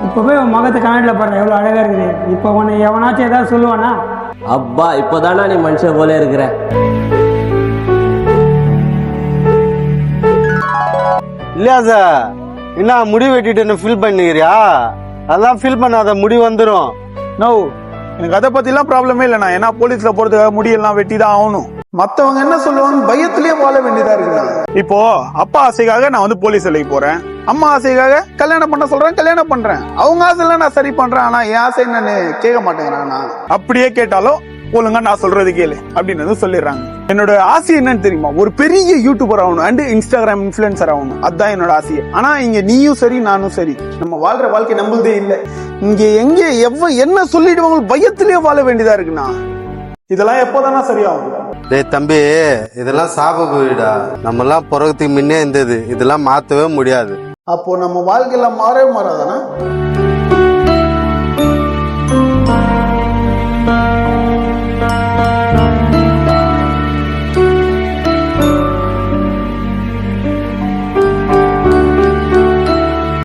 இப்போவே உன் முகத்தை கண்ணாடியில் பாரு, எவ்வளோ அழகாக இருக்குது. இப்போ உன்னை எவனாச்சும் ஏதாவது சொல்லுவானா? அப்பா இப்போதானா நீ மனுஷன் போல இருக்கிற. இல்லையா சார், என்ன முடி வெட்டிட்டு ஃபீல் பண்ணிக்கிறியா? அதெல்லாம் ஃபீல் பண்ணாத, முடி வந்துடும். நோ, எனக்கு அதை பத்திலாம் ப்ராப்ளமே இல்லைண்ணா. ஏன்னா போலீஸ்ல போறதுக்காக முடியெல்லாம் வெட்டி தான் ஆகணும். மத்தவங்க என்ன சொல்லுவாங்க பயத்திலேயே வாழ வேண்டியதா இருக்குண்ணா. இப்போ அப்பா ஆசைக்காக நான் வந்து போலீஸ் வேலைக்கு போறேன், அம்மா ஆசைக்காக கல்யாணம் பண்ண சொல்றேன், கல்யாணம் பண்றேன். அவங்க ஆசையெல்லாம் நான் சரி பண்றேன், ஆனா என் ஆசை என்னன்னு கேட்க மாட்டேங்கிறானா. அப்படியே கேட்டாலும் ஒழுங்கா நான் சொல்றது கேளு அப்படின்னு சொல்லிடுறாங்க. என்னோட ஆசை என்னன்னு தெரியுமா? ஒரு பெரிய யூடியூபர் ஆகணும் அண்ட் இன்ஸ்டாகிராம் இன்ஃபுளுசர் ஆகணும். அதுதான் என்னோட ஆசையை. ஆனா இங்க நீயும் சரி நானும் சரி, நம்ம வாழ்ற வாழ்க்கை நம்மளதே இல்லை. இங்க எங்க என்ன சொல்லிடுவாங்க பயத்திலேயே வாழ வேண்டியதா இருக்குண்ணா. இதெல்லாம் எப்போதானா சரியாகும்? டேய் தம்பி, இதெல்லாம் சாப போயிடா. நம்ம எல்லாம் பிறகுக்கு முன்னே இருந்தது, இதெல்லாம் மாத்தவே முடியாது. அப்போ நம்ம வாழ்க்கையில மாறவே மாறாதானா?